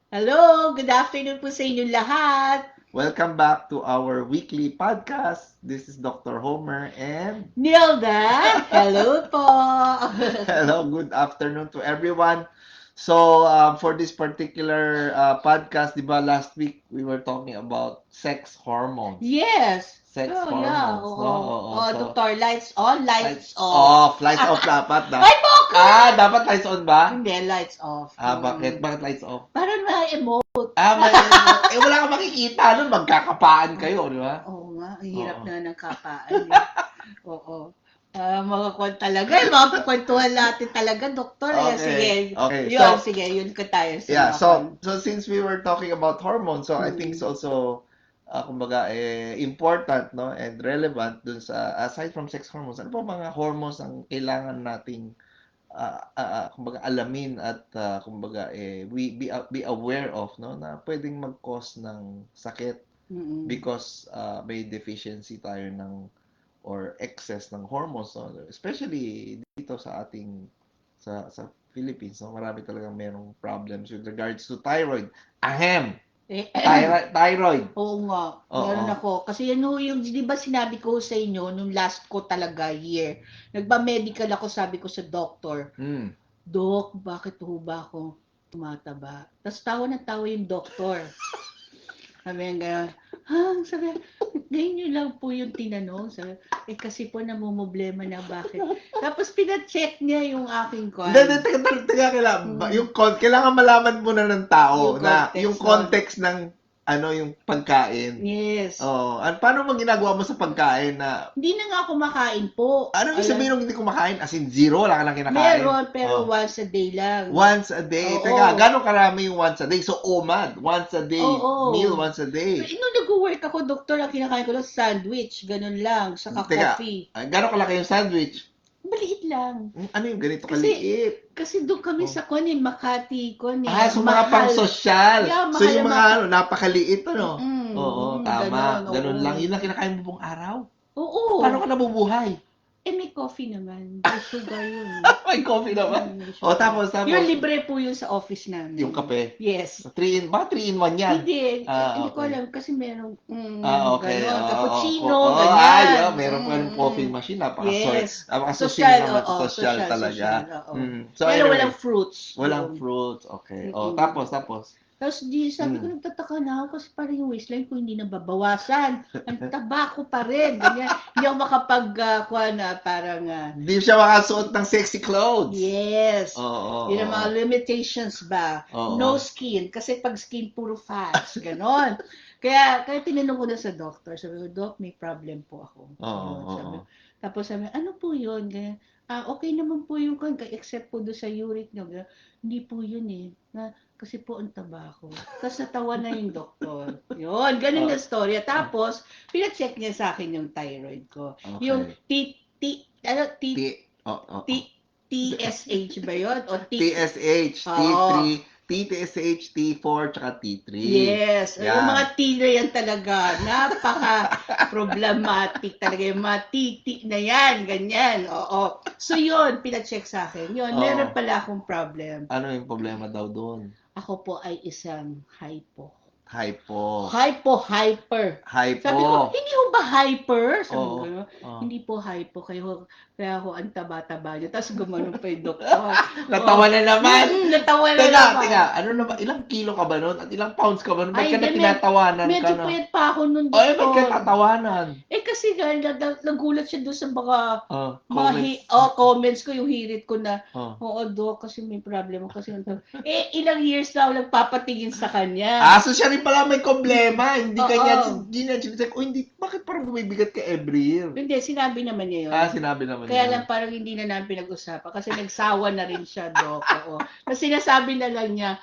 Hello, good afternoon po sa inyong lahat. Welcome back to our weekly podcast. This is Dr. Homer and Nilda, hello po. hello, good afternoon to everyone. For this particular podcast, di ba, last week we were talking about sex hormones. Yes. Sex Oh, yeah. hormones, no? Oo. Oo. Oh, So, Doctor, lights on, lights lights off. off. Lights off dapat na. Ay, Boko! Dapat lights on ba? Hindi, lights off. Bakit? Bakit lights off? Para ma-emote. May wala kang makikita nun. Magkakapaan kayo, di ba? Oo nga, ang hirap Oo. na ng kapaan. Oo. Mga kwan talaga, mga kwentuhan natin talaga, Doktor. Sige. Okay. Yun, sige, yun ka tayo sa Yeah, mga kwan. so since we were talking about hormones, so I think it's also kumbaga important, no, and relevant dun sa aside from sex hormones. Ano pa mga hormones ang kailangan nating kumbaga alamin at kumbaga we be aware of, no, na pwedeng mag-cause ng sakit Mm-mm. because may deficiency tayo ng or excess ng hormones, no? Especially dito sa ating sa Philippines, no? Marami talagang merong problems with regards to thyroid. Ahem! Eh, Thyroid. Oo nga, meron Oo. ako. Kasi yan ho yung, di ba sinabi ko sa inyo, nung last ko talaga year, nagpa-medical ako, sabi ko sa doctor, Mm. Dok, bakit ho ba ako tumataba? Tapos tawa na tawa yung doktor. Sabi niya gano'n, sabi niya, ngayon nyo lang po yung tinanong. Sabi, kasi po namumblema na bakit. Tapos pina-check niya yung aking Hindi, kwan. teka, Hmm, kailangan malaman muna ng tao yung na yung context nun. context ng yung pagkain. Yes. Oh, paano mo ginagawa mo sa pagkain na Hindi na nga kumakain po. anong ibig Alam, sabihin ng hindi kumakain? As in zero, wala ka lang kinakain? meron, pero Oh. once a day lang. Once a day. Teka, Oo. gano'ng karami yung once a day? So, OMAD, once a day meal, Oo. once a day. Nung nag-work ako, doktor, ang kinakain ko lang sandwich, ganun lang, saka Teka, coffee. gano'ng kalaki yung sandwich? Maliit lang. Ano yung ganito Kasi, kaliit? kasi doon kami Oh. sa Kunin, Makati, So mga pang mahal. social. Yeah, So mahal yung ang mga napakaliit, ano? Oo, ganon, tama. Ganun lang. oo. Yun lang kinakain mo buong araw. Paano Oo. ka nabubuhay? May coffee naman. May sugar yun. May coffee naman. May O, sugar. Yun, tapos, libre po yun sa office yung namin. kape. Yes. Baka 3 in 1 yan. Hindi ko Okay. alam kasi merong Okay. ganon, Oo, cappuccino, ganyan. meron pa yung coffee machine. Yes. Napaka-social Social, naman. oo, Social social, talaga. oo. So Pero walang anyway, fruits walang yun. fruits. Okay. O, Mm. tapos. Tapos sabi ko, Mm. nagtataka na ako kasi parang yung waistline ko hindi nababawasan. Ang taba ko pa rin. Ganyan. Hindi ako kuha na parang, Hindi siya makasuot ng sexy clothes. yes. Yun ang mga Oo. limitations ba? No Oo. skin. Kasi pag skin, puro fats. Ganon. Kaya tinanong ko na sa doctor. Sabi ko, Doc, may problem po ako. Oo. Yun, Oo. tapos sabi, ano po yun? Ganyan. Okay naman po yung except po doon sa uric nyo. Hindi po yun eh. Kasi po ang taba ko. Tapos natawa na yung doktor. Yun, ganun Oo. na storya. Tapos, pina-check niya sa akin yung thyroid ko. Yung Okay. T, T, TSH ba yun? O TSH, Oo. T3, TSH, T4, tsaka T3. Yes. Yung Yan. mga T na yan talaga, napaka-problematic talaga. Yung mga T na yan, ganyan. Oo. So yun, pina-check sa akin. Yun, meron Oo. pala akong problem. Ano yung problema daw doon? Ako po ay isang hypo. Hypo. Hyper. Sabi ko, Hypo. hindi ho ba hyper? Sabi ko, Oo. Oo. hindi po hypo. Kaya ho ang taba-taba niyo. Tapos gumanon pa yung doktor. Natawa na naman. Natawa na naman. Teka, ano na ba? Ilang kilo ka ba nun? At ilang pounds ka ba nun? Ba't Ay, ka na hindi, tinatawanan ka medyo na? puyat pa ako nun, Ay, ba't ka doktor. tatawanan? Kasi nagulat siya doon sa mga Comments. comments ko, yung hirit ko na, Oh. oo, Dok, kasi may problema kasi. Ilang years na ako nagpapatingin sa kanya. So siya rin pala may problema. Hindi kanya, Oo. hindi na chinecheck. Hindi, bakit parang bumibigat ka every year? Hindi, sinabi naman niya yun. Sinabi naman Kaya niya. lang parang hindi na namin pinag-usapan kasi nagsawa na rin siya, Dok. Oo. Kasi sinasabi na lang niya,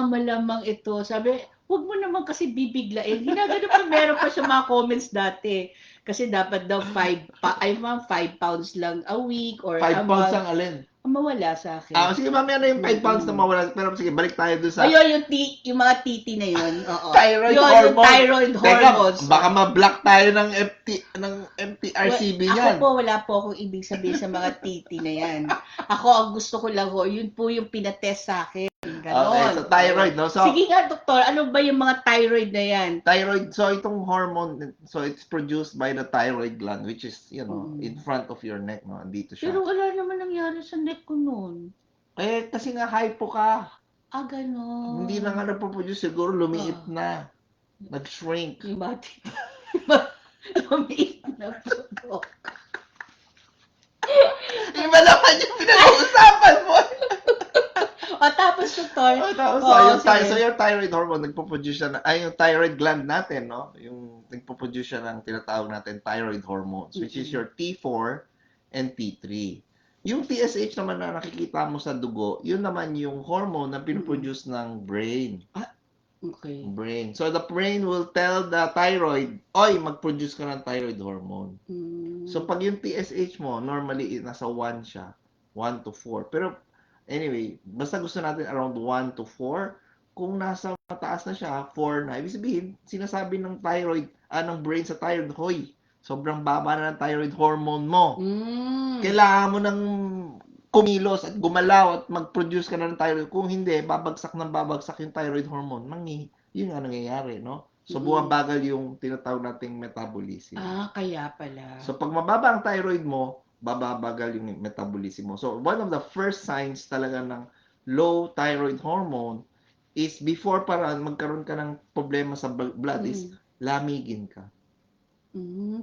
malamang ito. Sabi, huwag mo naman kasi bibiglain. Ginagano pa, meron pa siya mga comments dati. Kasi dapat daw 5 pounds lang a week or 5 a pounds month. ang alin? Mawala sa akin. Sige, mamaya na yung 5 pounds na mawala. Pero sige, balik tayo doon sa Ayun, yung mga titi na yun. Oo. thyroid Yun, hormone. yung thyroid hormones. Teka, baka ma-block tayo ng MTRCB Ako niyan. po, wala po akong ibig sabihin sa mga titi na yan. Ako, ang gusto ko lang ho, yun po yung pinatest sa akin. Ganon. Okay, so thyroid, no? So, Sige nga, doktor, ano ba yung mga thyroid na yan? thyroid, so itong hormone, so it's produced by the thyroid gland, which is, in front of your neck, no? Andito siya. Pero wala naman nangyari sa neck ko noon. Kasi nga hypo ka. Ganon. Hindi na nga nagpo-produce, siguro lumiit na. Nag-shrink. Yung mga titi. Lumiit na po, Dok. Iba naman yung pinag-uusapan mo. Tapos, doktor. So your thyroid hormone, nagpo-produce siya yung thyroid gland natin, no? Yung nagpo-produce siya ng tinatawag natin thyroid hormones, which is your T4 and T3. Yung TSH naman na nakikita mo sa dugo, yun naman yung hormone na pinoproduce ng brain. Okay. Brain. So the brain will tell the thyroid, oy, mag-produce ka ng thyroid hormone. So pag yung TSH mo, normally nasa 1 siya. 1 to 4. Pero anyway, basta gusto natin around 1 to 4. Kung nasa mataas na siya, 4 na. Ibig sabihin, sinasabi ng thyroid, ng brain sa thyroid, hoy, sobrang baba na ng thyroid hormone mo. Kailangan mo ng kumilos at gumalaw at mag-produce ka na ng thyroid. Kung hindi, babagsak yung thyroid hormone. Yun nga nangyayari, no? So, bumabagal yung tinatawag nating metabolism. Kaya pala. So, pag mababa ang thyroid mo, babagal yung metabolism mo. So, one of the first signs talaga ng low thyroid hormone is before magkaroon ka ng problema sa blood is lamigin ka.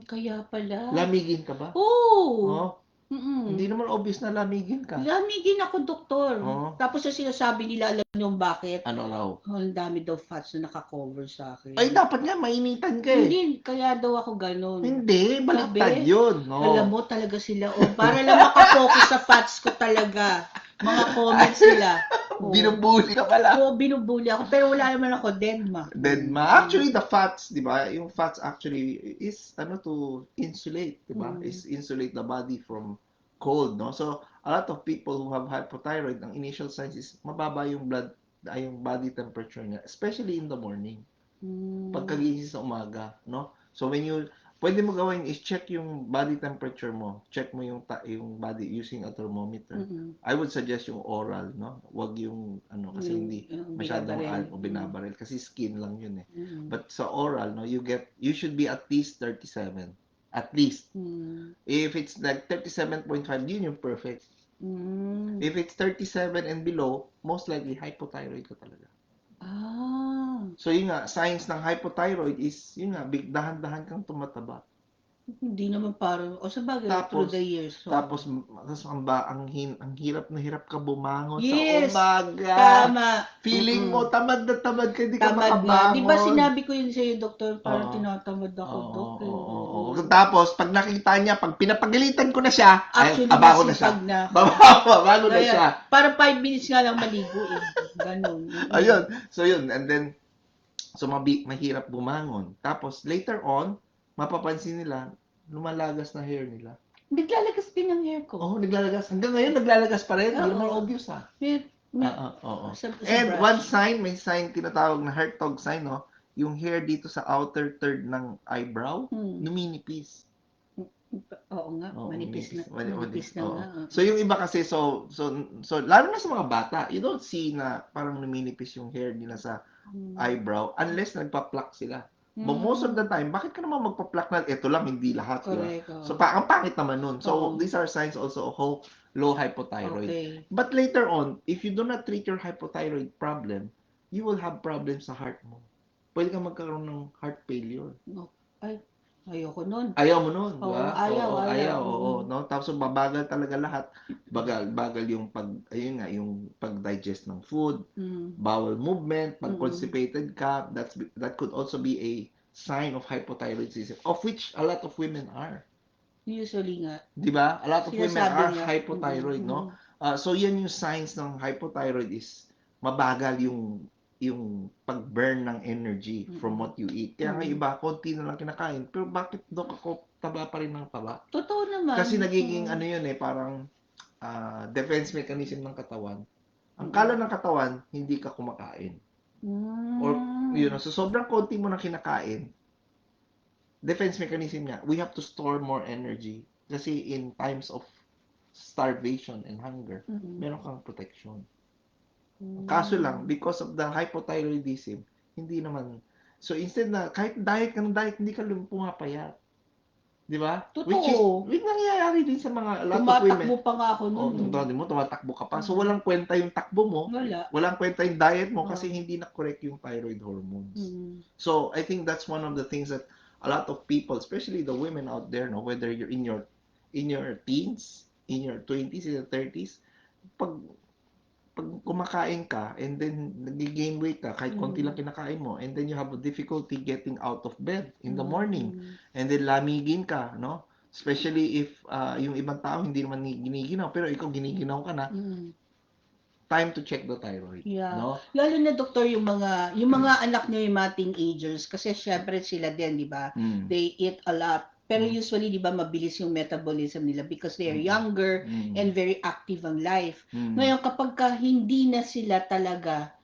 Kaya pala. Lamigin ka ba? Oo. Hindi naman obvious na lamigin ka. Lamigin ako, doktor. Tapos yung sinasabi nila, alam niyo bakit? Ano raw? Ang dami daw fats na naka-cover sa akin. Ay, dapat nga, mainitan ka Hindi, kaya daw ako ganun. Hindi, baliktad yun. No? Alam mo talaga sila, para lang makafocus sa fats ko talaga. Mga comments nila. Binubuli ka pala. Binubuli ako. Pero wala naman ako, deadma. Actually, the fats, di ba? Yung fats actually is, to insulate, di ba? Is insulate the body from cold, no? So, a lot of people who have hypothyroid, ang initial signs is mababa yung yung body temperature niya, especially in the morning. Pagkagising sa umaga, no? So, pwede mo gawin is check yung body temperature mo. Check mo yung body using a thermometer. I would suggest yung oral, no? Wag yung kasi hindi masyadong binabaril kasi skin lang yun eh. But sa oral, no, you should be at least 37. At least. If it's like 37.5, yun yung perfect. If it's 37 and below, most likely hypothyroid ka talaga. So yun nga, signs ng hypothyroid is, yun nga, dahan-dahan kang tumataba. Hindi naman parang, sa bagay, through the years. Tapos ang hirap na hirap ka bumangon sa Yes, umaga. Tama. Feeling mo, tamad na tamad ka, hindi ka Tamad makabangon. na. Di ba sinabi ko yun sa'yo, doktor, parang tinatamad ako, doktor. Tapos, pag nakita niya, pag pinapagalitan ko na siya, Actually, abago na siya. Bago na siya. Parang 5 minutes nga lang maligo eh. Ganun. Ayun. So yun, and then, mahirap bumangon. Tapos, later on, mapapansin nila, lumalagas na hair nila. Naglalagas din ang hair ko. Naglalagas. Hanggang ngayon, naglalagas pa rin. Hindi naman obvious And one sign, may sign tinatawag na Hertog sign, no? Yung hair dito sa outer third ng eyebrow, numinipis. Oo nga, manipis na nga. So yung iba kasi, so lalo na sa mga bata, you don't see na parang numinipis yung hair nila sa eyebrow unless nagpa-pluck sila. But most of the time, bakit ka naman magpa-pluck na ito lang, hindi lahat. Diba? So ang pangit naman nun. So these are signs also of low hypothyroid. Okay. But later on, if you do not treat your hypothyroid problem, you will have problems sa heart mo. Pwede kang magkaroon ng heart failure. Ayoko nun. Ayaw mo nun, di ba? Ayaw. No? Tapos babagal talaga lahat. Bagal yung yung pag-digest ng food, bowel movement, pag constipated ka, that could also be a sign of hypothyroidism, of which a lot of women are. Usually nga. Di ba? A lot of women are hypothyroid, no? So yan yung signs ng hypothyroid is mabagal yung pag-burn ng energy from what you eat. Kaya nga iba, konti na lang kinakain. Pero bakit, Dok, ako taba pa rin ng taba? Totoo naman. Kasi nagiging yun parang defense mechanism ng katawan. Ang Mm. kala ng katawan, hindi ka kumakain. Or, Mm. so sobrang konti mo na kinakain, defense mechanism niya, we have to store more energy. Kasi in times of starvation and hunger, Mm. meron kang protection. Mm. Kaso lang, because of the hypothyroidism, hindi naman. So instead na, kahit diet ka ng diet, hindi ka pumapayat. Di ba? Totoo. Which nangyayari din sa mga, a lot of women. Tumatakbo pa nga ako Oh, nun eh. mo, tumatakbo ka pa. So, Mm. walang kwenta yung takbo mo. Wala. Walang kwenta yung diet mo Oo. kasi hindi na correct yung thyroid hormones. Mm. So, I think that's one of the things that a lot of people, especially the women out there, no, whether you're in your teens, in your 20s, in your 30s, pag kumakain ka and then nag-gain weight ka kahit konti lang kinakain mo and then you have a difficulty getting out of bed in the morning and then lamigin ka, no? Especially if yung ibang tao hindi naman giniginaw pero ikaw giniginaw ka na, time to check the thyroid, Yeah. no? Lalo na doktor yung mga anak niyo, yung mga teenagers kasi syempre sila din, di ba? They eat a lot. Pero usually, di ba, mabilis yung metabolism nila because they are younger and very active ang life. Ngayon, kapag hindi na sila talaga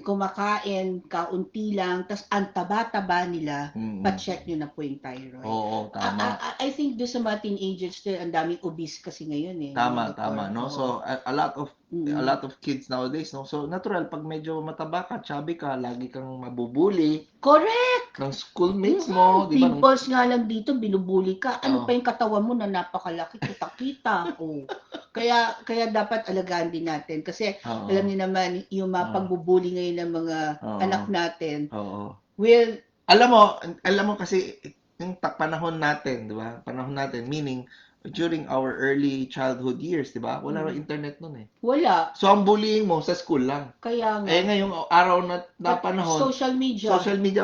kumakain, kaunti lang, tas ang taba-taba nila, pa-check nyo na po yung thyroid. Oo, tama. I think doon sa mga teenagers, ang daming obese kasi ngayon eh. Tama, Doktor. tama, no? Oo. So, a lot of kids nowadays, no? So, natural, pag medyo mataba ka, chubby ka, lagi kang mabubuli Correct! ng schoolmates mo, di ba? Pimples nga lang dito, binubuli ka. Ano pa yung katawan mo na napakalaki, kita-kita. Kaya dapat alagaan din natin. Kasi alam niyo naman, yung mga pagbubuli ngayon ng mga anak natin, will... Alam mo kasi, yung panahon natin, di ba? Panahon natin, meaning, during our early childhood years, di ba? Wala rin internet nun eh. Wala. So, ang bullying mo sa school lang. Kaya nga. Ngayong araw na panahon, social media.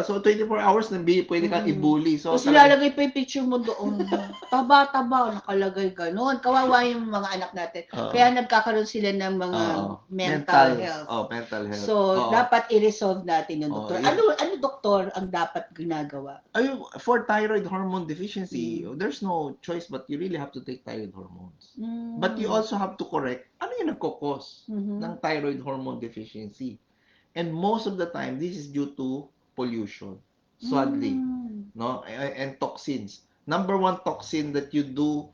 So, 24 hours na pwede kang i-bully. So, tapos ilalagay pa yung picture mo doon. Taba-taba, nakalagay ganon. Kawawa yung mga anak natin. Kaya nagkakaroon sila ng mga mental health. Mental health. So, dapat i-resolve natin yung doktor. yeah. Ano doktor ang dapat ginagawa? For thyroid hormone deficiency, there's no choice but you really have to take thyroid hormones. But you also have to correct ano yung nagkukos ng thyroid hormone deficiency. And most of the time, this is due to pollution, sadly, no? And toxins. Number one toxin that you do,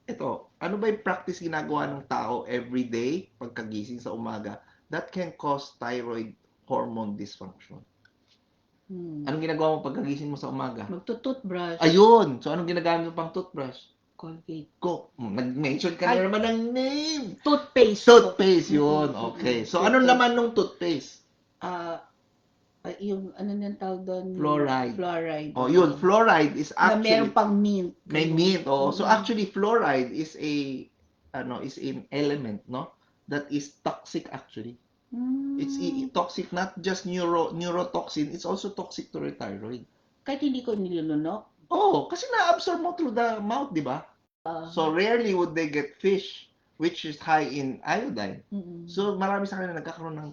ano ba yung practice ginagawa ng tao every day, pagkagising sa umaga, that can cause thyroid hormone dysfunction. Anong ginagawa mo pagkagising mo sa umaga? Magtutoothbrush. Ayun! So, anong ginagamit mo pang toothbrush? Colgate. Nag-mention ka na naman ng name! Toothpaste. Toothpaste, yun. Okay. So, anong laman ng toothpaste? Yung ano nang tawag doon? Fluoride. Fluoride. Yun. Fluoride is Na actually... meron pang mint. May mint. So, actually, fluoride is an element, no? That is toxic, actually. It's toxic, not just neurotoxin, it's also toxic to the thyroid. Kahit hindi ko nilunok? Kasi na-absorb mo through the mouth, di ba? So, rarely would they get fish, which is high in iodine. So, marami sa kanila nagkakaroon ng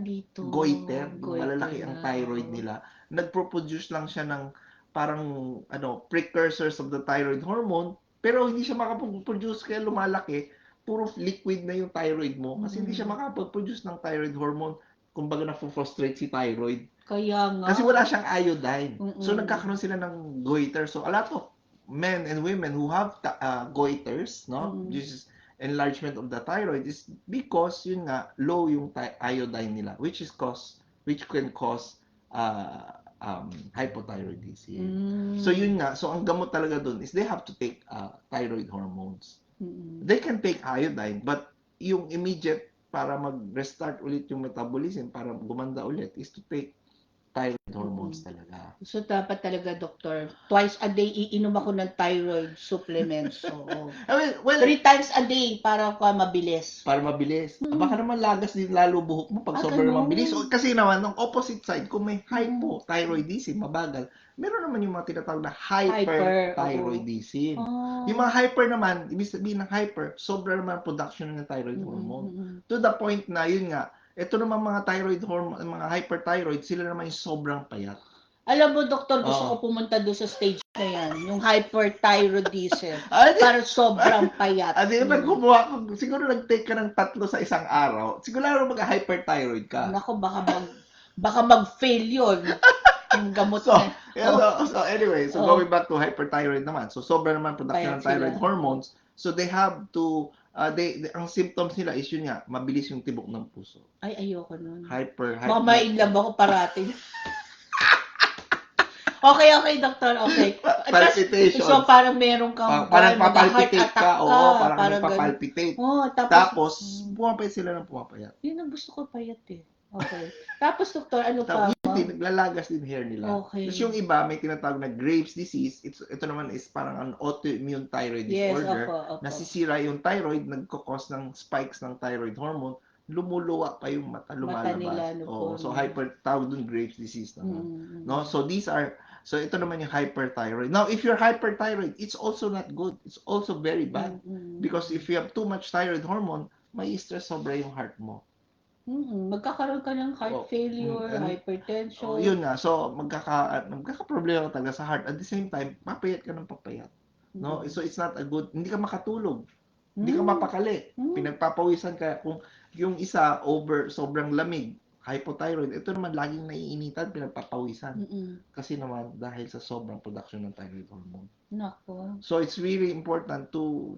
dito. goiter, malalaki ang thyroid nila. Nagpo-produce lang siya ng parang, precursors of the thyroid hormone, pero hindi siya makapag-produce kaya lumalaki. Puro liquid na yung thyroid mo kasi hindi siya makapag-produce ng thyroid hormone. Kumbaga na-frustrate si thyroid. Kaya nga. Kasi wala siyang iodine. So nagkakaroon sila ng goiter. So a lot of men and women who have goiters, no? This is enlargement of the thyroid is because yun nga low yung iodine nila which can cause hypothyroidism. So yun nga, so ang gamot talaga dun is they have to take thyroid hormones. They can take iodine, but yung immediate para mag-restart ulit yung metabolism, para gumanda ulit, is to take thyroid hormones talaga. So, dapat talaga, doktor, twice a day iinom ako ng thyroid supplements. So, 3 times a day para mabilis. Para mabilis. Baka naman lagas din lalo buhok mo pag sobrang mabilis. Kasi naman, ng opposite side, kung may hypothyroidism, mabagal, meron naman yung mga tinatawag na hyperthyroidism. Yung mga hyper naman, ibig sabihin ng hyper, sobra naman production ng thyroid hormone. To the point na, yun nga, ito naman mga thyroid hormone, mga hyperthyroid, sila naman yung sobrang payat. Alam mo, doktor, gusto ko Oh. pumunta doon sa stage na yan, yung hyperthyroidism. Ah, di, Para sobrang payat. di ba kumuha ko, siguro nag-take ka ng 3 sa isang araw, siguro mag-hyperthyroid ka. Nako, baka mag-fail yun. Yung gamot So, na. yeah, Oh, so anyway, so oh, going back to hyperthyroid naman. So sobra naman production payat ng sila. thyroid hormones. So they have to ang symptoms nila is yun nga, mabilis yung tibok ng puso. Ay, ayoko nun. Hyper Baka blood. ma-inlove ako parating. Okay, doktor, okay. Palpitations. So, parang meron kang Parang mag-heart papalpitate attack ka, oo, parang parang ganun. nagpapalpitate. Oh, Tapos, pumapayat sila ng pumapayat. yun ang gusto ko payat eh. Okay. Tapos, doktor, ano Tapos, pa? yun din, naglalagas din hair nila. Okay. Tapos yung iba, may tinatawag na Graves' disease. Ito naman is parang an autoimmune thyroid Yes, disorder. opo. Nasisira yung thyroid, nagkakos ng spikes ng thyroid hormone, lumuluwa pa yung mata, Mata nila, lumalabas. ano Oh, po, so no? tawag dun Graves' disease naman. Mm. No? So so ito naman yung hyperthyroid. Now, if you're hyperthyroid, it's also not good. It's also very bad. Because if you have too much thyroid hormone, may stress sobra yung heart mo. Magkakaroon ka ng heart failure, hypertension. Yun nga. So, magkaka-problema talaga sa heart. At the same time, papayat ka ng papayat. No? So, it's not a good, hindi ka makatulog. Hindi ka mapakali. Pinagpapawisan ka. Kung yung isa, sobrang lamig, hypothyroid, ito naman laging naiinitan, pinagpapawisan. Kasi naman, dahil sa sobrang production ng thyroid hormone. Nako. So it's really important to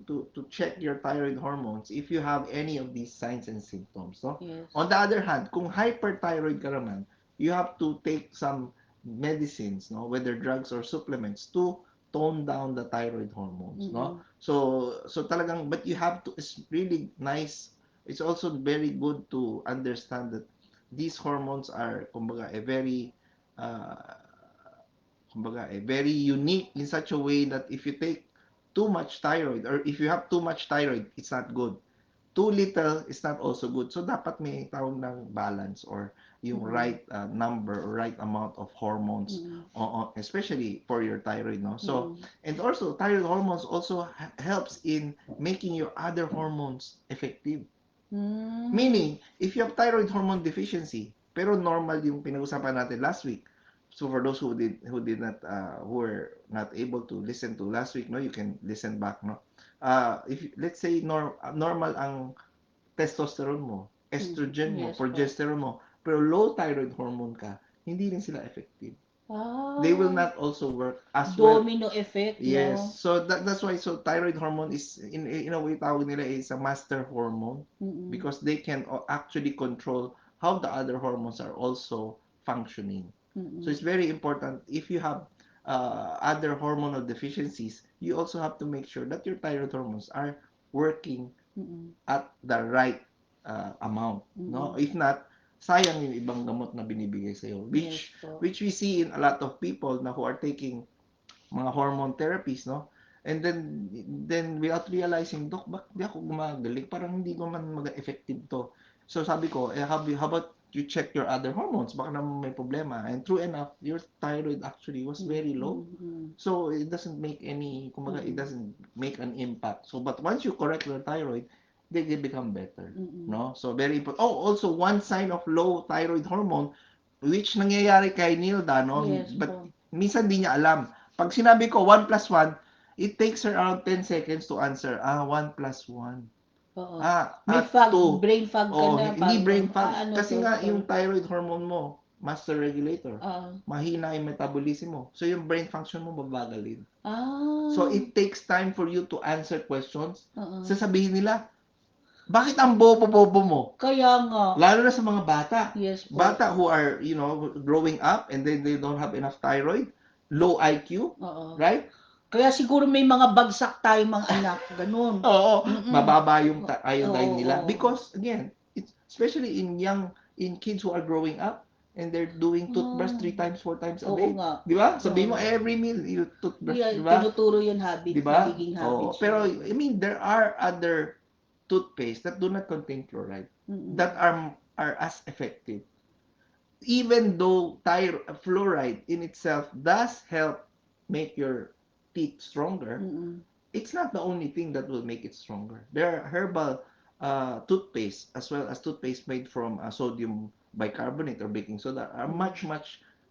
check your thyroid hormones if you have any of these signs and symptoms. No? Yes. On the other hand, kung hyperthyroid ka naman, you have to take some medicines, no, whether drugs or supplements, to tone down the thyroid hormones. No? So talagang, but you have to, it's really nice. It's also very good to understand that these hormones are, kumbaga, very unique in such a way that if you take too much thyroid, or if you have too much thyroid, it's not good. Too little is not also good. So dapat may tawag ng balance, or yung right number or right amount of hormones, especially for your thyroid. No? So, and also thyroid hormones also helps in making your other hormones effective. Meaning, if you have thyroid hormone deficiency, pero normal yung pinag-usapan natin last week. So for those who were not able to listen to last week, no, you can listen back, no. If let's say normal ang testosterone mo, estrogen mo, progesterone mo, pero low thyroid hormone ka, hindi rin sila effective. They will not also work as well. Domino effect, Yes. no? So that's why thyroid hormone is in a way tawag nila is a master hormone, because they can actually control how the other hormones are also functioning. So it's very important if you have other hormonal deficiencies, you also have to make sure that your thyroid hormones are working at the right amount. No, if not, sayang yung ibang gamot na binibigay sa iyo, which we see in a lot of people na who are taking mga hormone therapies, no? And then without realizing, Dok, bakit di ako gumagaling? Parang hindi ko man mag-effective to. So sabi ko, how about you check your other hormones? Baka naman may problema. And true enough, your thyroid actually was very low. So it doesn't make it doesn't make an impact. So but once you correct your thyroid, they become better. No? So very important. Oh, also one sign of low thyroid hormone, which nangyayari kay Nilda, no? But minsan di niya alam. Pag sinabi ko 1 plus 1, it takes her around 10 seconds to answer. 1 plus 1. May fog, 2. brain fog ka na. Hindi brain fog. Kasi nga, to? yung thyroid hormone mo, master regulator, mahina yung metabolism mo. So, yung brain function mo babagalin. So, it takes time for you to answer questions. Sasabihin nila, bakit ang bobo-bobo mo? Kaya nga. Lalo na sa mga bata. Yes po. Bata who are, growing up and then they don't have enough thyroid, low IQ, right? Kaya siguro may mga bagsak tayo mga anak, ganun. Oo, mababa yung iodine nila. Because, again, especially in kids who are growing up, and they're doing toothbrush 3 times, 4 times a day. Di ba? Sabihin mo, every meal, you toothbrush, di ba? Tinuturo yung habit, diba? nagiging habit. Pero, I mean, there are other toothpaste that do not contain fluoride that are as effective. Even though fluoride in itself does help make your teeth stronger, it's not the only thing that will make it stronger. There are herbal toothpaste as well as toothpaste made from sodium bicarbonate or baking soda are much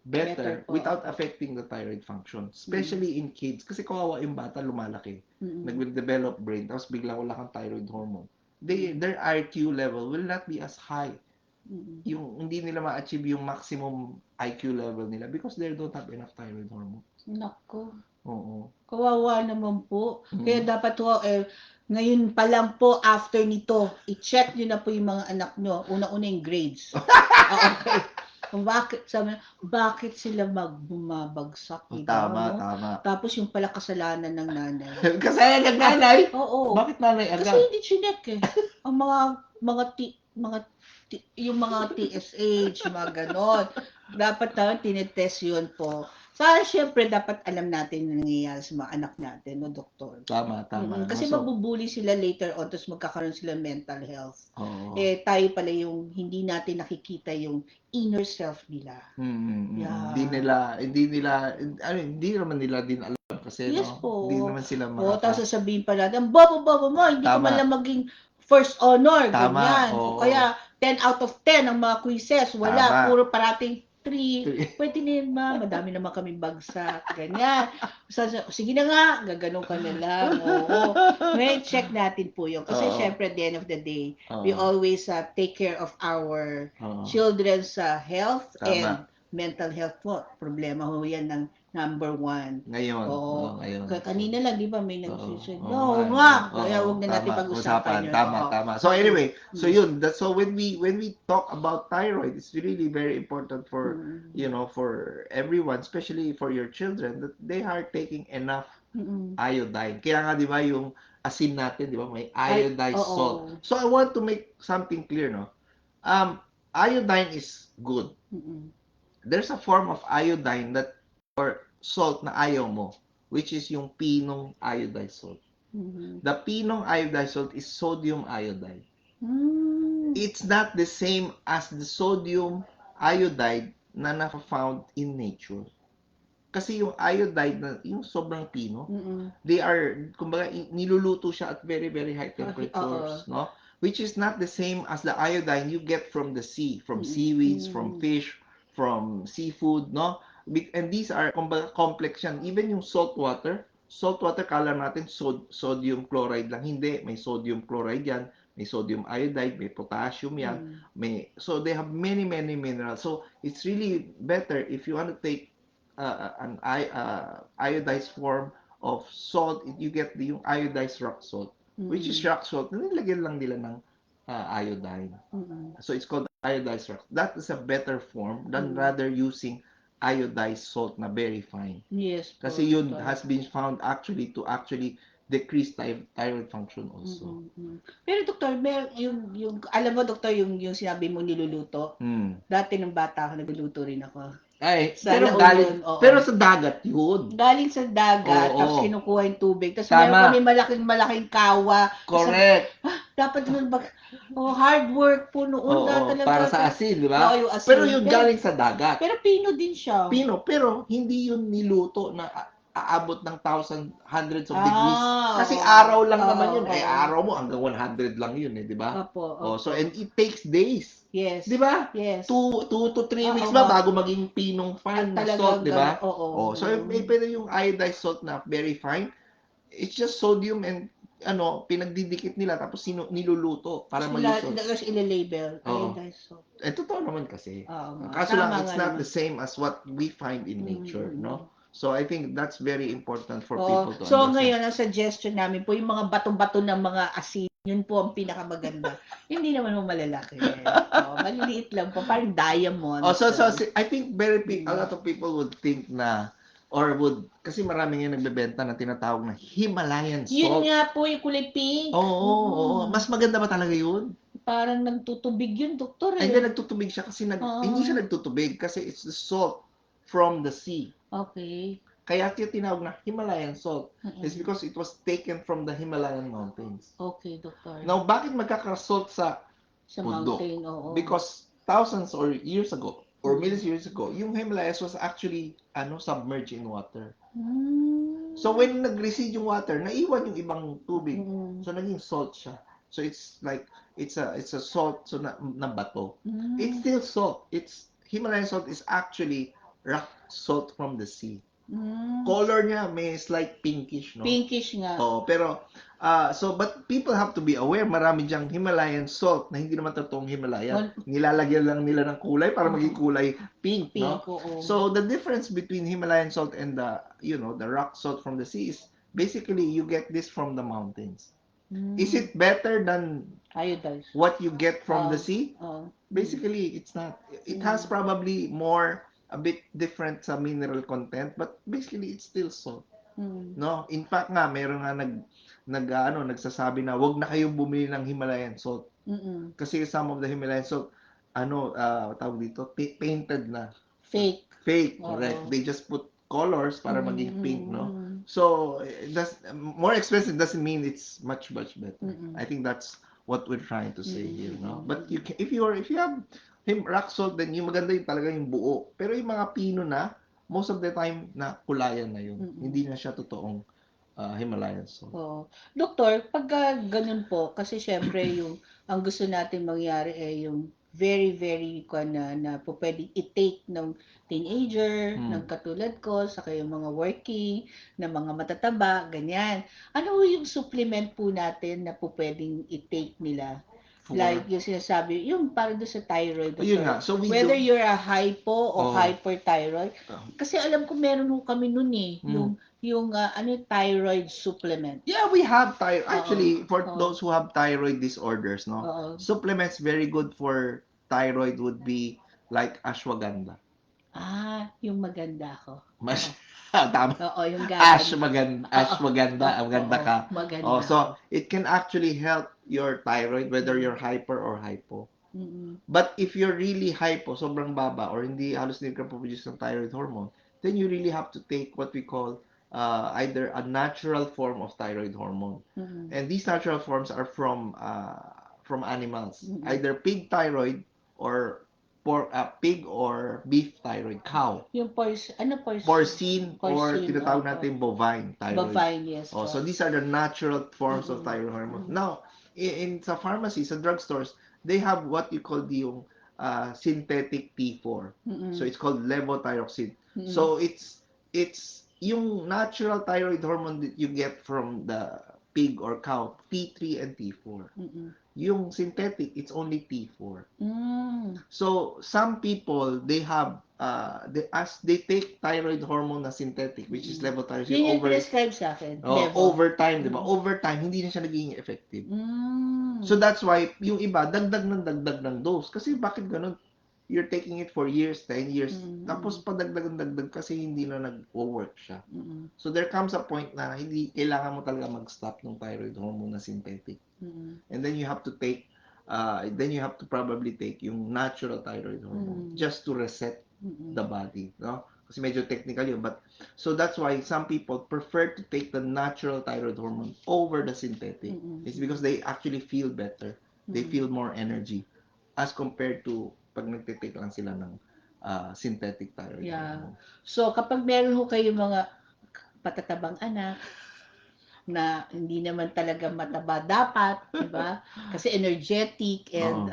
better po. without affecting the thyroid function. Especially in kids. Kasi kawawa yung bata, lumalaki. Nag-develop brain, tapos biglang wala kang thyroid hormone. Their IQ level will not be as high. Yung hindi nila ma-achieve yung maximum IQ level nila because they don't have enough thyroid hormone. Nako. Oo. Kawawa naman po. Kaya dapat ho, ngayon pa lang po, after nito, i-check nyo na po yung mga anak nyo. Una-una yung grades. Okay. Bakit sila bumabagsak? Tama, No? tama. Tapos yung pala kasalanan ng nanay. Kasalanan ng nanay? Oo. Bakit nanay Kasi agad? hindi chinek Ang yung mga TSH, mga ganon. Dapat na tinetest yun po. Siyempre, dapat alam natin yung nangyayari sa mga anak natin, no, doktor? Tama. Kasi So, mabubuli sila later on, tapos magkakaroon sila mental health. oo. Tayo pala yung hindi natin nakikita yung inner self nila. Yeah. Hindi naman nila din alam kasi, Yes no? po. Hindi naman sila Tapos sasabihin pa natin, bobo mo, hindi ka Tama. man lang maging first honor, Tama, ganyan. oo. O kaya, 10 out of 10 ang mga quizzes, wala, Tama. puro parating 3. Pwede na yun, ma, madami naman kaming bagsak, ganyan. Sige na nga, gaganon ka na lang, oo. Ngayon, check natin po yun. Kasi Oo. syempre, at the end of the day, we Oo. always take care of our Oo. children's health Tama. and mental health po. Problema ho yan ng number 1. Ngayon. Oo. Ngayon. Kanina lang, di ba, may nag-suicide? Oo, No, oo, nga. oo, Kaya huwag na natin tama. pag-usapan yun. Tama, Oo. tama. So Okay. anyway, so yun. So when we talk about thyroid, it's really very important for, for everyone, especially for your children, that they are taking enough iodine. Kaya nga, di ba, yung asin natin, di ba, may iodized salt. So I want to make something clear, no? Iodine is good. There's a form of iodine that, or salt na ayaw mo, which is yung pinong iodized salt. The pinong iodized salt is sodium iodide. It's not the same as the sodium iodide na na-found in nature. Kasi yung iodide na yung sobrang pino, they are, kumbaga, niluluto siya at very, very high temperatures, no? Which is not the same as the iodine you get from the sea, from seaweeds, from fish, from seafood, no? And these are, kumbaga, complex yan. Even yung salt water, kala natin sodium chloride lang. Hindi, may sodium chloride yan, may sodium iodide, may potassium yan, so they have many, many minerals. So it's really better if you want to take an iodized form of salt, you get yung iodized rock salt, which is rock salt na nilagyan lang nila ng iodine. So it's called iodized rock. That is a better form than rather using iodized salt na very fine. Yes po. Kasi yun has been found actually to decrease thyroid function also. Pero doktor, yung alam mo doktor, yung sinabi mo niluluto. Dati nung bata ako, nagluluto rin ako. Ay, Sa pero La Union, pero sa dagat yun. Galing sa dagat, Oo. tapos kinukuha yung tubig. Tapos Tama. meron kami malaking kawa. Correct. Dapat nun hard work po noon. Oo, para sa asin, di ba? Oo, yung asin. Pero yun galing sa dagat. Pero pino din siya. Pero hindi yun niluto na aabot ng hundreds of Ah, degrees. Kasi oo. araw lang Oo, naman yun. oo. araw mo hanggang 100 lang yun, di ba? Opo. So, and it takes days. Yes. Di ba? Yes. 2 to 3 weeks Oo, ba nga. bago maging pinong fine na Talagang salt, di ba? oo. So, pero yung iodized salt na very fine, it's just sodium and pinagdidikit nila tapos niluluto para mag-use. Tapos ile-label. Oo. Iodized salt. Totoo naman kasi. Oo nga. Kaso lang, Tama it's nga not naman. the same as what we find in nature, no? So, I think that's very important for Oo. people to So understand. ngayon, ang suggestion namin po, yung mga bato-bato ng mga asin, yun po ang pinakamaganda. Hindi naman mo malalaki. Maliliit lang po, parang diamond. So I think a lot of people would think na, kasi marami nga nagbebenta na tinatawag na Himalayan salt. Yun nga po, yung kulay pink. Oo. Mas maganda ba talaga yun? Parang nagtutubig yun, doktor eh. Hindi, nagtutubig siya kasi hindi siya nagtutubig kasi it's the salt from the sea. Okay. Kaya tinawag na Himalayan salt. It's because it was taken from the Himalayan mountains. Okay, doktor. Now, bakit magkaka-salt sa bundok? mountain, oo. Because thousands or years ago, or millions of years ago, yung Himalayas was actually submerged in water. So when nag-recede yung water, naiwan yung ibang tubig. So naging salt siya. So it's like it's a salt na bato. It's still salt. Himalayan salt is actually rock salt from the sea. Mm. Color niya may slight pinkish, no? Pinkish nga. Oh, pero but people have to be aware, marami diyang Himalayan salt na hindi naman totoong Himalayan. Nilalagyan lang nila ng kulay para maging kulay pink, no? Pink, oo. So the difference between Himalayan salt and the rock salt from the sea is basically you get this from the mountains. Is it better than Iodized. what you get from the sea? Oh. Basically, it's not. It has probably a bit different sa mineral content, but basically it's still salt. No? In fact nga, meron nga nagsasabi na wag na kayong bumili ng Himalayan salt. Kasi some of the Himalayan salt, tawag dito, painted na. Fake. Fake, correct. They just put colors para maging pink, no? So, that's more expensive doesn't mean it's much better. I think that's what we're trying to say here, no? But if you have rock salt, then yung maganda yung talaga yung buo. Pero yung mga pino na, most of the time na kulayan na yun. Hindi na siya totoong Himalayan salt. Oh. Doktor, pagka ganun po, kasi syempre ang gusto natin mangyari ay yung very, very na po pwedeng i-take ng teenager, ng katulad ko, saka yung mga working, na mga matataba, ganyan. Ano yung supplement po natin na po pwedeng i-take nila? Like yung sinasabi, yung para doon sa thyroid. Yun nga. So whether you're a hypo o hyperthyroid. Oh. Kasi alam ko meron ho kami nun yung thyroid supplement. Yeah, we have thyroid. Actually, for those who have thyroid disorders, no, supplements very good for thyroid would be like ashwagandha. Yung maganda ko. Tama. Oo, yung gaban. Ashwagandha, ang ganda ka. Maganda. So it can actually help your thyroid whether you're hyper or hypo. But if you're really hypo, sobrang baba, or hindi halos hindi ka produce ng thyroid hormone, then you really have to take what we call either a natural form of thyroid hormone. And these natural forms are from animals, either pig thyroid or pig or beef thyroid, cow. Yung Porcine or tinatawag natin bovine thyroid. Bovine, yes. So these are the natural forms of thyroid hormone. Now, in sa pharmacies, sa drugstores, they have what you call yung synthetic T4. So it's called levothyroxine. So it's yung natural thyroid hormone that you get from the pig or cow, T3 and T4. Yung synthetic, it's only T4. So some people, they have as they take thyroid hormone na synthetic, which is levothyroxine, Yun yung prescribe sa akin. over time, di ba? Over time, hindi na siya naging effective. So that's why yung iba dagdag ng dose. Kasi bakit ganun? You're taking it for years, 10 years. Tapos padagdag kasi hindi na nag-work siya. So there comes a point na hindi kailangan mo talaga mag-stop ng thyroid hormone na synthetic. And then you have to take probably take yung natural thyroid hormone just to reset the body, no? Kasi medyo technical yun, but so that's why some people prefer to take the natural thyroid hormone over the synthetic. It's because they actually feel better. They feel more energy as compared to pag nagtitake lang sila ng synthetic thyroid hormone. So kapag meron ho kayo mga patatabang anak na hindi naman talaga mataba dapat, di ba? Kasi energetic and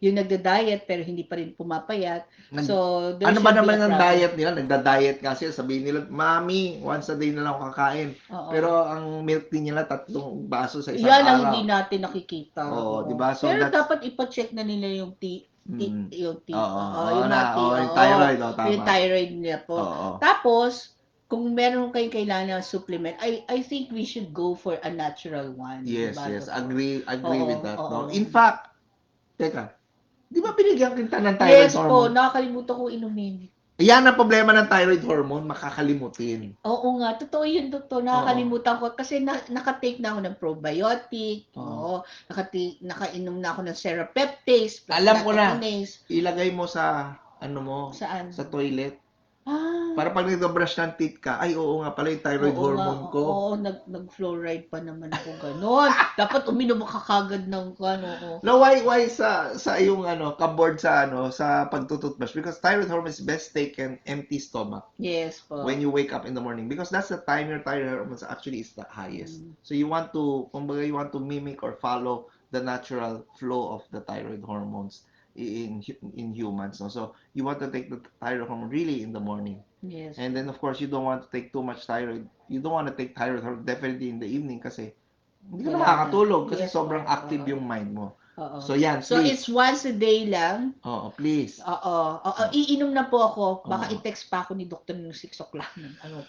yung nagda-diet pero hindi pa rin pumapayat. So there ano ba should be naman a ang problem. diet nila? Nagda-diet kasi sabihin nila, "Mami, once a day na lang ako kakain." Pero ang milk tea nila 3 baso sa isang Yan ang araw. hindi natin nakikita. Di ba? So pero that's dapat ipa-check na nila yung yung thyroid, tama. Yung thyroid niya po. Tapos, kung meron kayong kailangan ng supplement, I think we should go for a natural one. Yes, diba, yes. Doktor? Agree with that. No? In fact, teka, di ba binigyan kita ng thyroid Yes po, hormone? nakakalimutan ko inumin. Yan ang problema ng thyroid hormone, makakalimutin. Oo nga, totoo yun, Doktor. Nakakalimutan ko kasi nakatake na ako ng probiotic. Nakainom na ako ng serapeptase. Alam ko na, ilagay mo sa Saan? sa toilet. Para pag nag-brush ng teeth ka, ay oo nga pala yung thyroid hormone ko. Oo, nag-fluoride pa naman ako gano'n. Dapat uminom ka kagad ng No, why sa yung cupboard sa pagtututbrush? Because thyroid hormone is best taken empty stomach. Yes po. When you wake up in the morning, because that's the time your thyroid hormones actually is the highest. So you want to mimic or follow the natural flow of the thyroid hormones. in humans, no? So you want to take the thyroid hormone really in the morning. Yes And then po. of course you don't want to take too much thyroid. You don't want to take thyroid hormone definitely in the evening kasi hindi ka Wala na. makakatulog kasi Yes po. sobrang active Oo. yung mind mo. Oo. So yan, So please. it's once a day lang. Oo, please. Oo. Oo. Oo. Iinom na po ako. Baka Oo. i-text pa ako ni Doktor ng 6 o'clock. Ano.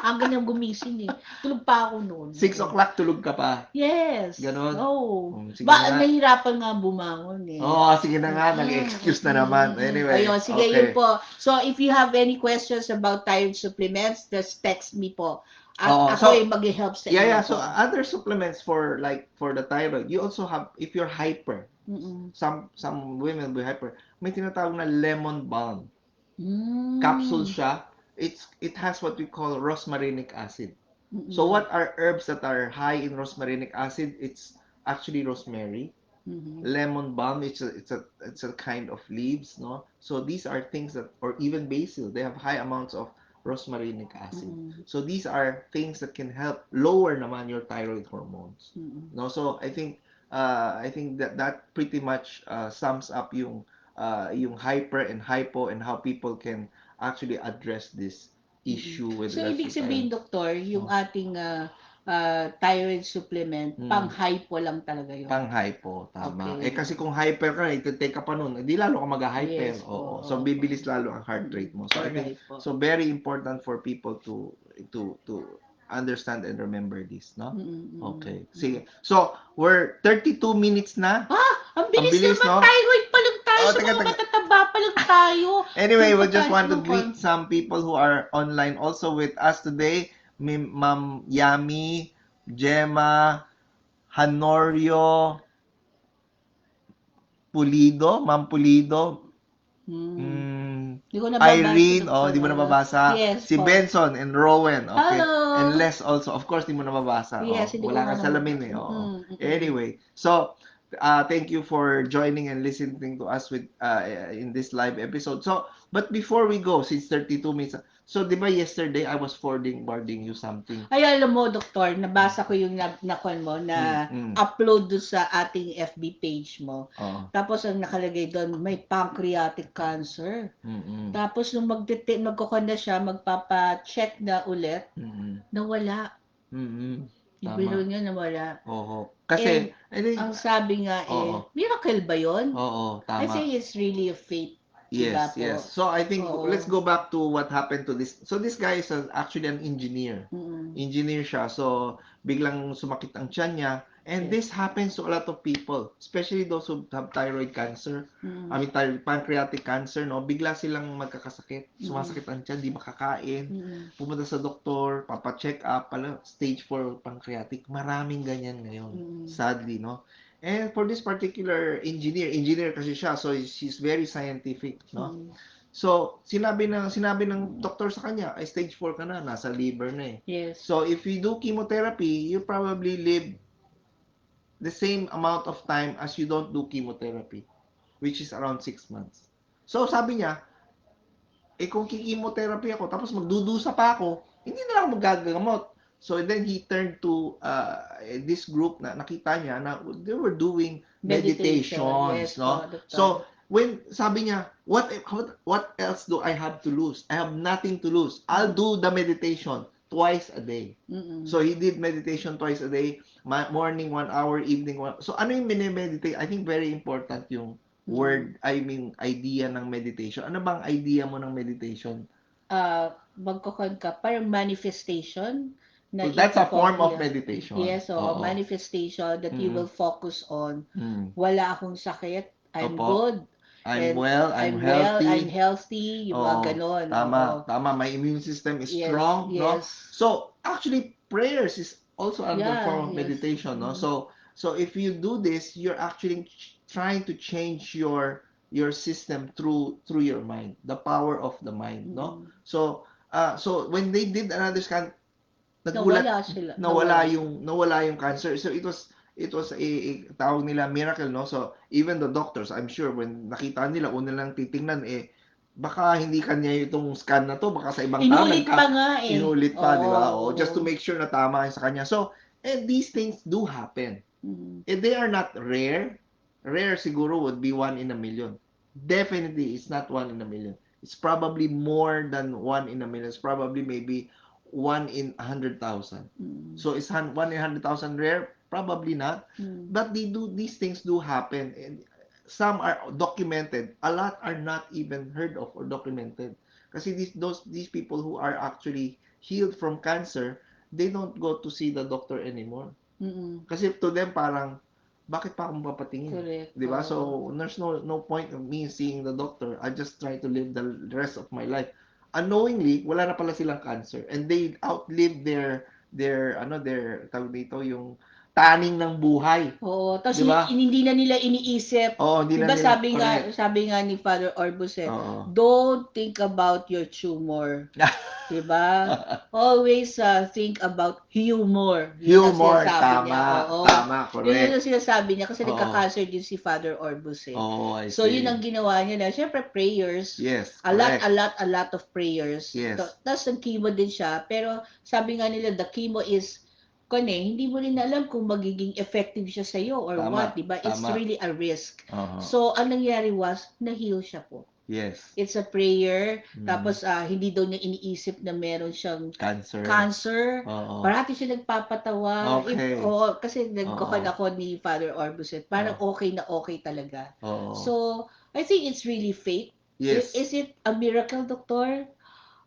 Ang ganyan gumising eh. Tulog pa ako noon. 6 Oo. o'clock tulog ka pa. Yes. Ganon. Oh. Sige Ba, na nga. nahirapan nga bumangon eh. Oo, sige na nga. Nag-excuse na naman. Anyway, Ayun, sige, okay. yun po. So, if you have any questions about thyroid supplements, just text me po. At Oo, ako so, ay mag-help sa inyo yeah. po. So, other supplements for the thyroid, you also have, if you're hyper, Mm-mm. some women will be hyper, may tinatawag na lemon balm. Mm. Capsule siya. It has what we call rosmarinic acid. So, Mm-mm. what are herbs that are high in rosmarinic acid? It's actually rosemary. Mhm. Lemon balm, it's a kind of leaves, no? So these are things that, or even basil, they have high amounts of rosmarinic acid. Mm-mm. So these are things that can help lower naman your thyroid hormones. Mm-mm. No, so I think that pretty much sums up yung hyper and hypo and how people can actually address this Mm-mm. issue with So, regards ibig to thyroid. sabihin, Doktor, yung Oh. ating thyroid supplement, Mm. pang-hypo lang talaga yun. Pang-hypo, tama. Okay. Kasi kung hyper ka, ite-take ka pa nun, di lalo ka mag-hyper. Yes Oo. po. So, bibilis lalo ang heart rate mo. So, I think, Alright po. so very important for people to understand and remember this, no? Okay. Sige. So, we're 32 minutes na. Ang bilis naman, no? thyroid pa lang tayo. Oh, Sa teka, mga teka. matataba pa lang tayo. Anyway, we Doon pa just tayo want to sa greet some people who are online also with us today. Ma'am Yami, Gemma, Hanorio, Pulido, Ma'am Pulido, Di ko nababasa, Irene, Doktor. di mo nababasa. Yes Si po. Benson and Rowan, okay. Hello. And Les also, of course, di mo nababasa. Yes, hindi ko Wala nga kang salamin eh. Anyway, so thank you for joining and listening to us with in this live episode. So, but before we go, since 32 minutes, so di ba yesterday I was forwarding you something. Ay, alam mo, Doktor, nabasa ko yung nakon mo na upload doon sa ating FB page mo. Tapos ang nakalagay doon, may pancreatic cancer. Tapos nung magkukunda siya, magpapa-check na ulit, nawala. Yung bilog niya nawala. Kasi, ang sabi nga miracle ba yun? tama. I think it's really a fate. Yes, Diba po? yes. So I think Oo. let's go back to what happened to this. So this guy is actually an engineer. Engineer siya. So biglang sumakit ang tiyan niya. And Yes. this happens to a lot of people, especially those who have thyroid cancer. I mean, pancreatic cancer, no? Bigla silang magkakasakit. Sumasakit ang tiyan, di makakain. Pumunta sa doktor, papa-check up, pala stage 4 pancreatic. Maraming ganyan ngayon. Sadly, no? And for this particular engineer kasi siya, so she's very scientific, no? So, sinabi ng doktor sa kanya, ay stage 4 ka na, nasa liver na eh. Yes. So, if you do chemotherapy, you probably live the same amount of time as you don't do chemotherapy, which is around 6 months. So, sabi niya, kung chemotherapy ako, tapos magdudusa pa ako, hindi na lang ako magagamot. So then he turned to this group na nakita niya na they were doing meditations, Yes, no? po, So when sabi niya, what else do I have to lose? I have nothing to lose. I'll do the meditation twice a day. So he did meditation twice a day, morning 1 hour, evening 1. So ano yung mini-meditate? I think very important yung idea ng meditation. Ano bang idea mo ng meditation? Magkukon ka, parang manifestation. Na So that's a form of meditation. Yes, manifestation that you will focus on. Wala akong sakit, I'm good. I'm well, I'm healthy. Yung mga ganon. Tama. My immune system is strong, no? So, actually, prayers is also under form of meditation, no? So if you do this, you're actually trying to change your system through your mind, the power of the mind, no? So when they did another scan, nawala yung cancer. So it was a tawag nila miracle, no? So even the doctors, I'm sure when nakita nila, una lang titingnan baka hindi kanya itong scan na to, baka sa ibang tao inulit pa, di ba? Just to make sure na tama sa kanya. So these things do happen. They are not rare. Rare siguro would be 1 in a million. definitely it's not 1 in a million. It's probably more than 1 in a million. It's probably maybe 1 in 100,000. Mm. So is 1 in 100,000 rare? Probably not. Mm. But these things do happen, and some are documented. A lot are not even heard of or documented. Kasi these people who are actually healed from cancer, they don't go to see the doctor anymore. Mm. Kasi to them parang, bakit pa akong papatingin? Correct. 'Di ba? Oo. So there's no point of me seeing the doctor. I just try to live the rest of my life. Unknowingly, wala na pala silang cancer, and they outlive their tawag dito, yung taning ng buhay. Oo, tapos 'Di ba? hindi na nila iniisip. Oo, hindi 'Di na ba nila correct. sabi nga ni Father Orbus Oo. don't think about your tumor. 'Di ba? Always think about humor. Yun ang Humor, sinasabi niya. tama, Oo. tama, Yun correct. ang sinasabi niya kasi Oo. nagka-cancer din si Father Orbus Oh, I So yun see. ang ginawa niya na syempre prayers. Yes, A lot, correct. a lot of prayers. Yes. Tapos nag-chemo din siya. Pero sabi nga nila, the chemo is hindi mo rin alam kung magiging effective siya sa iyo or what, Tama, 'di ba? It's tama. really a risk. Oo. So, ang nangyari was, na-heal siya po. Yes. It's a prayer. Mm. Tapos, hindi daw niya iniisip na meron siyang Cancer. cancer. Oo. Parati siya nagpapatawa. Okay. Kasi nagkuhan Oo. ako ni Father Orbuset. Parang Oo. okay na okay talaga. Oo. So, I think it's really faith. Yes. Is it a miracle, Doctor?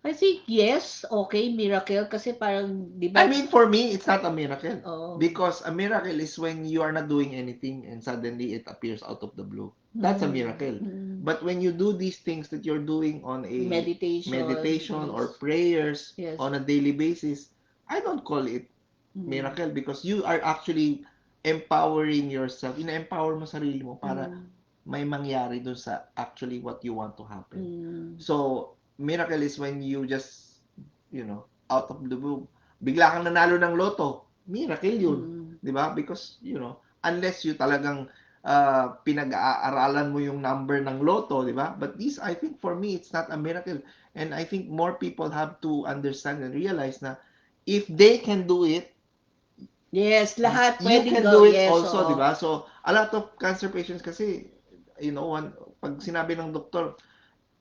I think yes, okay, miracle. Kasi parang, di ba? I mean, for me, it's not a miracle. Oo. Because a miracle is when you are not doing anything and suddenly it appears out of the blue. That's a miracle. But when you do these things that you're doing on a meditation or yes. prayers Yes. on a daily basis, I don't call it miracle because you are actually empowering yourself. Ina-empower mo sarili mo para may mangyari dun sa actually what you want to happen. So, miracle is when you just, out of the blue, bigla kang nanalo ng loto. Miracle yun. 'Di ba? Because, unless you talagang pinag-aaralan mo yung number ng loto, 'di ba? But this, I think for me, it's not a miracle. And I think more people have to understand and realize na if they can do it, yes, lahat you pwedeng can go. do it Yes, also, 'di oo. ba? So, a lot of cancer patients kasi, pag sinabi ng doktor,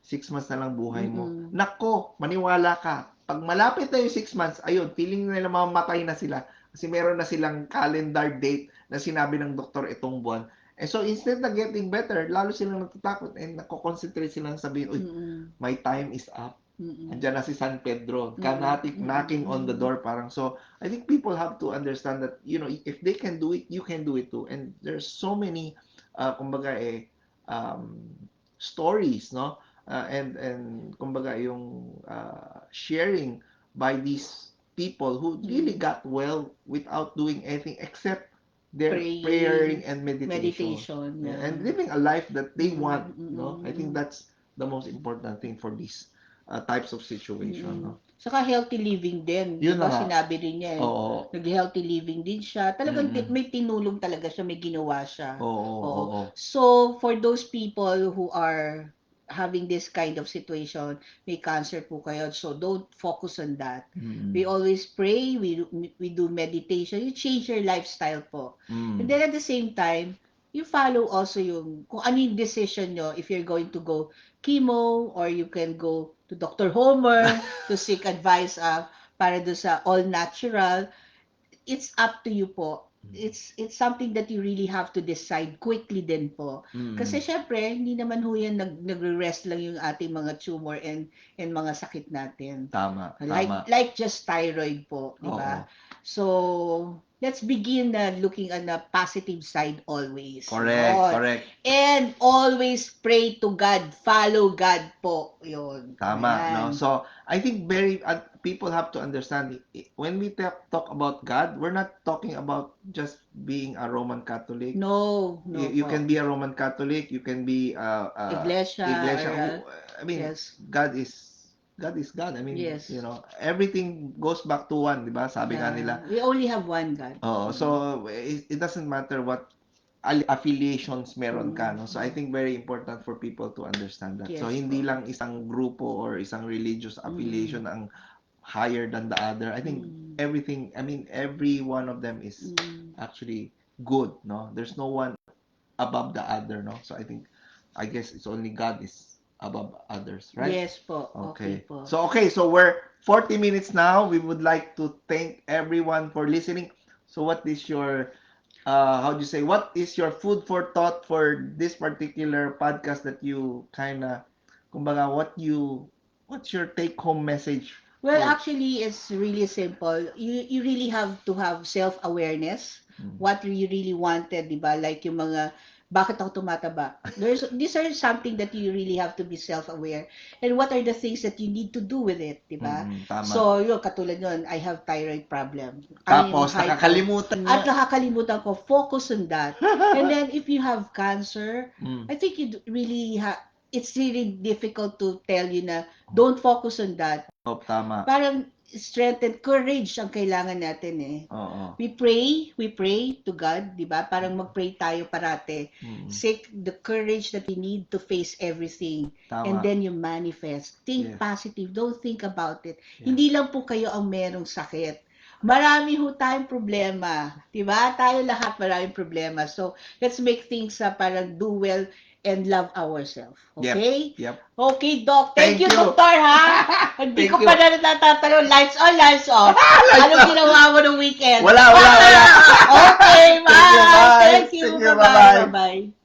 6 months na lang buhay mo. Nako, maniwala ka. Pag malapit na yung 6 months, ayun, feeling nila mamamatay na sila. Kasi meron na silang calendar date na sinabi ng doktor itong buwan. And so, instead na getting better, lalo silang natatakot and nako-concentrate silang sabihin, uy, my time is up. Andiyan na si San Pedro, knocking on the door parang. So, I think people have to understand that, if they can do it, you can do it too. And there's so many, kumbaga stories, no? And kumbaga yung sharing by these people who really got well without doing anything except their praying and meditation. Yeah, and living a life that they want, no? I think that's the most important thing for these types of situation, no? Saka healthy living din. Di Yun na ba? nga. Sinabi rin niya Oo. Nag-healthy living din siya. Talagang may tinulong talaga siya, may ginawa siya. Oo. So, for those people who are having this kind of situation, may cancer po kayo, so don't focus on that. We always pray, we do meditation, you change your lifestyle po. And then at the same time, you follow also kung ano yung decision nyo, if you're going to go chemo, or you can go to Dr. Homer to seek advice para do sa all natural. It's up to you po. It's something that you really have to decide quickly din po. Kasi syempre, hindi naman ho yan nagre-rest lang yung ating mga tumor and mga sakit natin. Tama. Like just thyroid po, di ba? So, let's begin looking on the positive side always. Correct. And always pray to God. Follow God po. Yun. Tama, no? Ayan. So, I think people have to understand, when we talk about God, we're not talking about just being a Roman Catholic. No You po. can be a Roman Catholic, you can be Iglesia. I mean, Yes. God is God. I mean, Yes. everything goes back to one, 'di ba? Sabi nga nila. We only have one God. So it doesn't matter what affiliations meron ka, no? So I think very important for people to understand that. So Yes hindi po. lang isang grupo or isang religious affiliation ang higher than the other. I think every one of them is actually good, no? There's no one above the other, no? So I think I guess it's only God is above others, right? Yes po. Okay po. So we're 40 minutes now. We would like to thank everyone for listening. So what is your how do you say, what is your food for thought for this particular podcast that you kind of, kumbaga, what's your take home message Well, for actually, it's really simple. You really have to have self-awareness. Mm. What you really wanted, di ba? Like yung mga, bakit ako tumataba? These are something that you really have to be self-aware. And what are the things that you need to do with it, di ba? Tama. So, yun, katulad nun, I have thyroid problem. Ano yung Tapos hypo? nakakalimutan At niya. nakakalimutan ko, focus on that. And then, if you have cancer, Mm. I think you really it's really difficult to tell you na don't focus on that. Oh, tama. Parang strength and courage ang kailangan natin eh. Oo. We pray to God, di ba? Parang mag-pray tayo parate. Mm. Seek the courage that we need to face everything. Tama. And then you manifest. Think Yes. positive. Don't think about it. Yes. Hindi lang po kayo ang merong sakit. Marami ho tayong problema. Diba? Tayo lahat maraming problema. So, let's make things parang do well and love ourselves. Okay? Yep. Okay, Doc. Thank Thank you, you. Doktor, ha? Hindi Thank ko you. pa na natatanong. Lights on, lights off. Anong ginawa mo ng weekend? Wala. Okay, bye. Thank you, bye. Thank you. Thank you, Bye-bye. bye-bye. Bye-bye.